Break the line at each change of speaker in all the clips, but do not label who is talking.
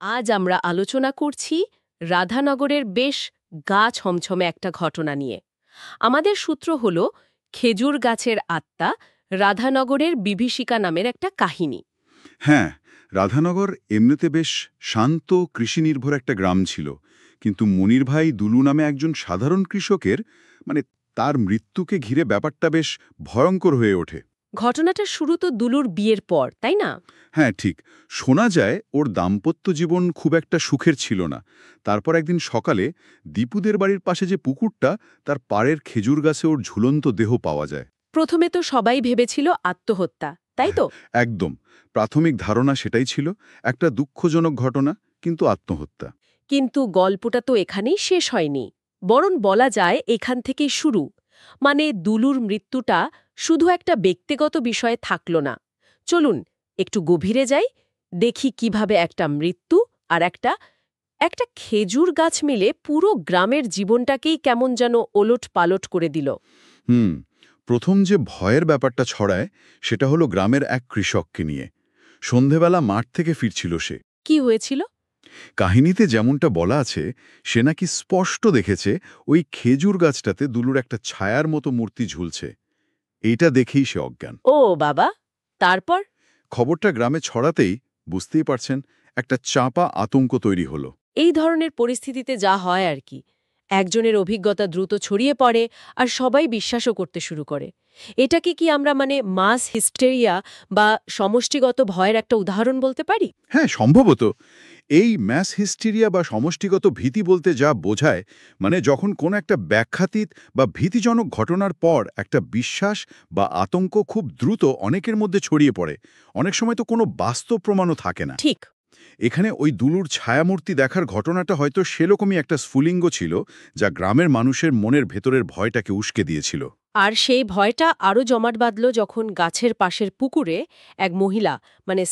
আজ আমরা আলোচনা করছি রাধানগরের বেশ গা ছমছমে একটা ঘটনা নিয়ে। আমাদের সূত্র হল খেজুর গাছের আত্মা, রাধানগরের বিভীষিকা নামের একটা কাহিনী।
হ্যাঁ, রাধানগর এমনিতে বেশ শান্ত কৃষিনির্ভর একটা গ্রাম ছিল, কিন্তু মনির ভাই দুলু নামে একজন সাধারণ কৃষকের তার মৃত্যুকে ঘিরে ব্যাপারটা বেশ ভয়ঙ্কর হয়ে ওঠে।
ঘটনাটার শুরু তো দুলুর বিয়ের পর, তাই না?
হ্যাঁ, ঠিক। শোনা যায় ওর দাম্পত্য জীবন খুব একটা সুখের ছিল না। তারপর একদিন সকালে দীপুদের বাড়ির পাশে যে পুকুরটা, তার পাড়ের খেজুর গাছে ওর ঝুলন্ত দেহ পাওয়া যায়।
প্রথমে তো সবাই ভেবেছিল আত্মহত্যা, তাই তো?
একদম। প্রাথমিক ধারণা সেটাই ছিল, একটা দুঃখজনক ঘটনা, কিন্তু আত্মহত্যা।
কিন্তু গল্পটা তো এখানেই শেষ হয়নি, বরং বলা যায় এখান থেকেই শুরু। মানে দুলুর মৃত্যুটা শুধু একটা ব্যক্তিগত বিষয়ে থাকল না। চলুন একটু গভীরে যাই, দেখি কিভাবে একটা মৃত্যু আর একটা একটা খেজুর গাছ মিলে পুরো গ্রামের জীবনটাকেই কেমন যেন ওলট পালট করে দিল।
হুম। প্রথম যে ভয়ের ব্যাপারটা ছড়ায়, সেটা হলো গ্রামের এক কৃষককে নিয়ে। সন্ধেবেলা মাঠ থেকে ফিরছিল সে।
কি হয়েছিল?
কাহিনীতে যেমনটা বলা আছে, সে নাকি স্পষ্ট দেখেছে ওই খেজুর গাছটাতে দুলুর একটা ছায়ার মতো মূর্তি ঝুলছে। এইটা দেখেই সে অজ্ঞান।
ও বাবা! তারপর?
খবরটা গ্রামে ছড়াতেই, বুঝতেই পারছেন, একটা চাপা আতঙ্ক তৈরি হলো।
এই ধরনের পরিস্থিতিতে যা হয় আর কি, একজনের অভিজ্ঞতা দ্রুত ছড়িয়ে পড়ে আর সবাই বিশ্বাসও করতে শুরু করে। এটাকে কি আমরা মাস হিস্টেরিয়া বা সমষ্টিগত ভয়ের একটা উদাহরণ বলতে পারি?
হ্যাঁ, সম্ভবত। এই ম্যাস হিস্টেরিয়া বা সমষ্টিগত ভীতি বলতে যা বোঝায়, যখন কোনো একটা ব্যাখ্যাতীত বা ভীতিজনক ঘটনার পর একটা বিশ্বাস বা আতঙ্ক খুব দ্রুত অনেকের মধ্যে ছড়িয়ে পড়ে। অনেক সময় তো কোনো বাস্তব প্রমাণও থাকে না।
ঠিক।
এখানে ওই দুলুর ছায়ামূর্তি দেখার ঘটনাটা হয়তো সেরকমই একটা স্ফুলিঙ্গ ছিল, যা গ্রামের মানুষের মনের ভেতরের ভয়টাকে উস্কে দিয়েছিল।
আর সেই ভয়টা আরও জমাট বাঁধল যখন গাছের পাশের পুকুরে এক মহিলা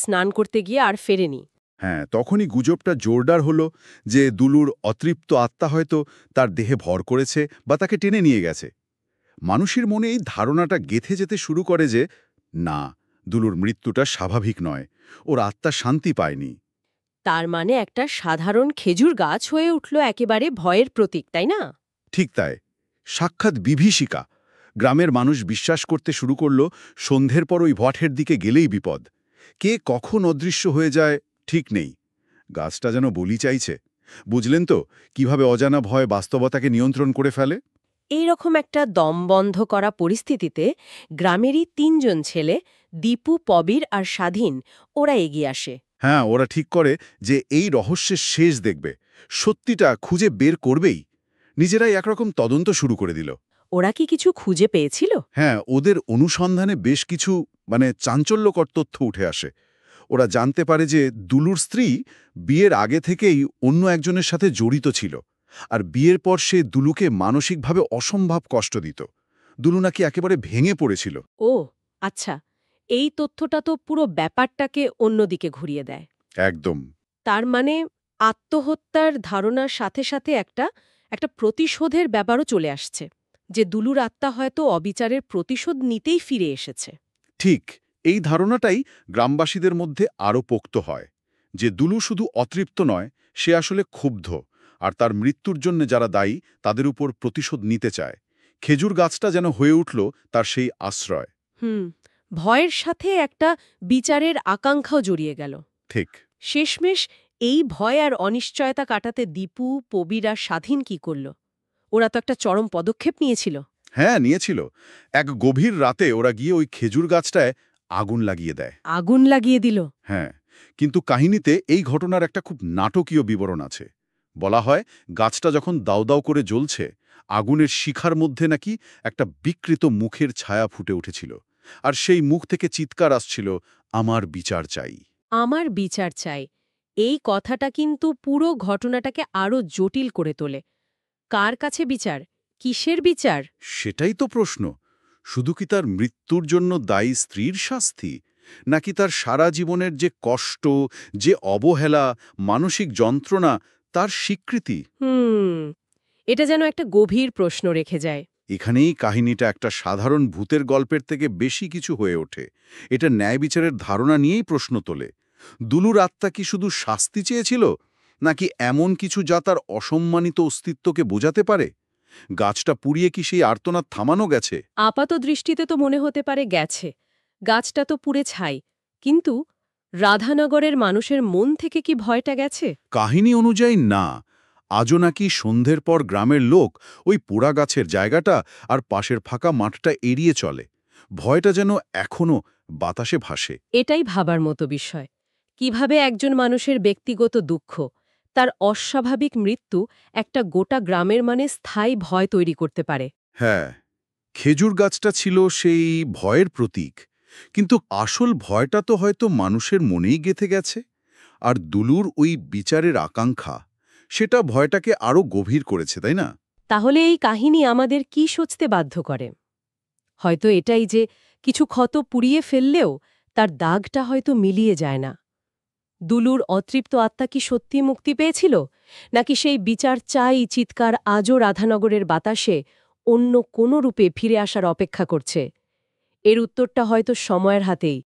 স্নান করতে গিয়ে আর ফেরেনি।
হ্যাঁ, তখনই গুজবটা জোরদার হলো যে দুলুর অতৃপ্ত আত্মা হয়তো তার দেহে ভর করেছে বা তাকে টেনে নিয়ে গেছে। মানুষের মনে এই ধারণাটা গেঁথে যেতে শুরু করে যে, না, দুলুর মৃত্যুটা স্বাভাবিক নয়, ওর আত্মা শান্তি পায়নি।
তার মানে একটা সাধারণ খেজুর গাছ হয়ে উঠল একেবারে ভয়ের প্রতীক, তাই না?
ঠিক তাই। সাক্ষাৎ বিভীষিকা। গ্রামের মানুষ বিশ্বাস করতে শুরু করল, সন্ধ্যের পর ওই ভটের দিকে গেলেই বিপদ। কে কখন অদৃশ্য হয়ে যায় ঠিক নেই। গাছটা যেন বলি চাইছে। বুঝলেন তো কিভাবে অজানা ভয় বাস্তবতাকে নিয়ন্ত্রণ করে ফেলে?
এইরকম একটা দমবন্ধ করা পরিস্থিতিতে গ্রামেরই তিনজন ছেলে, দীপু, পবির আর স্বাধীন, ওরা এগিয়ে আসে।
হ্যাঁ, ওরা ঠিক করে যে এই রহস্যের শেষ দেখবে, সত্যিটা খুঁজে বের করবেই। নিজেরাই একরকম তদন্ত শুরু করে দিল।
ওরা কি কিছু খুঁজে পেয়েছিল?
হ্যাঁ, ওদের অনুসন্ধানে বেশ কিছু চাঞ্চল্যকর তথ্য উঠে আসে। ওরা জানতে পারে যে দুলুর স্ত্রী বিয়ের আগে থেকেই অন্য একজনের সাথে জড়িত ছিল, আর বিয়ের পর সে দুলুকে মানসিকভাবে অসম্ভব কষ্ট দিত। দুলু নাকি একেবারে ভেঙে পড়েছিল।
ও আচ্ছা, এই তথ্যটা তো পুরো ব্যাপারটাকে অন্যদিকে ঘুরিয়ে দেয়।
একদম।
তার মানে আত্মহত্যার ধারণার সাথে সাথে একটা একটা প্রতিশোধের ব্যাপারও চলে আসছে, যে দুলুর আত্মা হয়তো অবিচারের প্রতিশোধ নিতেই ফিরে এসেছে।
ঠিক। এই ধারণাটাই গ্রামবাসীদের মধ্যে আরও পোক্ত হয়, যে দুলু শুধু অতৃপ্ত নয়, সে আসলে ক্ষুব্ধ, আর তার মৃত্যুর জন্য যারা দায়ী তাদের উপর প্রতিশোধ নিতে চায়। খেজুর গাছটা যেন হয়ে উঠল তার সেই আশ্রয়।
হুম। ভয়ের সাথে একটা বিচারের আকাঙ্ক্ষাও জড়িয়ে গেল।
ঠিক।
শেষমেশ এই ভয় আর অনিশ্চয়তা কাটাতে দীপু, পবির আর স্বাধীন কি করল? ওরা তো একটা চরম পদক্ষেপ নিয়েছিল।
হ্যাঁ, নিয়েছিল। এক গভীর রাতে ওরা গিয়ে ওই খেজুর গাছটায় আগুন লাগিয়ে দেয়।
আগুন লাগিয়ে দিল?
হ্যাঁ, কিন্তু কাহিনীতে এই ঘটনার একটা খুব নাটকীয় বিবরণ আছে। বলা হয়, গাছটা যখন দাউ দাউ করে জ্বলছে, আগুনের শিখার মধ্যে নাকি একটা বিকৃত মুখের ছায়া ফুটে উঠেছিল, আর সেই মুখ থেকে চিৎকার আসছিল, আমার বিচার চাই।
আমার বিচার চাই। এই কথাটা কিন্তু পুরো ঘটনাটাকে আরো জটিল করে তোলে। কার কাছে বিচার? কিসের বিচার?
সেটাই তো প্রশ্ন। শুধু কি তার মৃত্যুর জন্য দায়ী স্ত্রীর শাস্তি, নাকি তার সারা জীবনের যে কষ্ট, যে অবহেলা, মানসিক যন্ত্রণা, তার স্বীকৃতি?
হুম। এটা যেন একটা গভীর প্রশ্ন রেখে যায়।
এখানেই কাহিনীটা একটা সাধারণ ভূতের গল্পের থেকে বেশি কিছু হয়ে ওঠে। এটা ন্যায় বিচারের ধারণা নিয়েই প্রশ্ন তোলে। দুলুর আত্মা কি শুধু শাস্তি চেয়েছিল, নাকি এমন কিছু যা তার অসম্মানিত অস্তিত্বকে বোঝাতে পারে? গাছটা পুড়িয়ে কি সেই আর্তনাদ থামানো গেছে?
আপাত দৃষ্টিতে তো মনে হতে পারে গেছে। গাছটা তো পুড়ে ছাই। কিন্তু রাধানগরের মানুষের মন থেকে কি ভয়টা গেছে?
কাহিনী অনুযায়ী না। আজও নাকি সন্ধ্যের পর গ্রামের লোক ওই পোড়া গাছের জায়গাটা আর পাশের ফাঁকা মাঠটা এড়িয়ে চলে। ভয়টা যেন এখনো বাতাসে ভাসে।
এটাই ভাবার মতো বিষয়। কিভাবে একজন মানুষের ব্যক্তিগত দুঃখ, তার অস্বাভাবিক মৃত্যু একটা গোটা গ্রামের স্থায়ী ভয় তৈরি করতে পারে।
হ্যাঁ, খেজুর গাছটা ছিল সেই ভয়ের প্রতীক। কিন্তু আসল ভয়টা তো হয়তো মানুষের মনেই গেঁথে গেছে। আর দুলুর ওই বিচারের আকাঙ্ক্ষা, সেটা ভয়টাকে আরও গভীর করেছে, তাই না?
তাহলে এই কাহিনী আমাদের কি সোচতে বাধ্য করে? হয়তো এটাই যে কিছু ক্ষত পুড়িয়ে ফেললেও তার দাগটা হয়তো মিলিয়ে যায় না। দুলুর অতৃপ্ত আত্মা কি সত্যি মুক্তি পেয়েছিল, নাকি সেই বিচার চাই চিৎকার আজও রাধানগরের বাতাসে অন্য কোনো রূপে ফিরে আসার অপেক্ষা করছে? এর উত্তরটা হয়তো সময়ের হাতেই।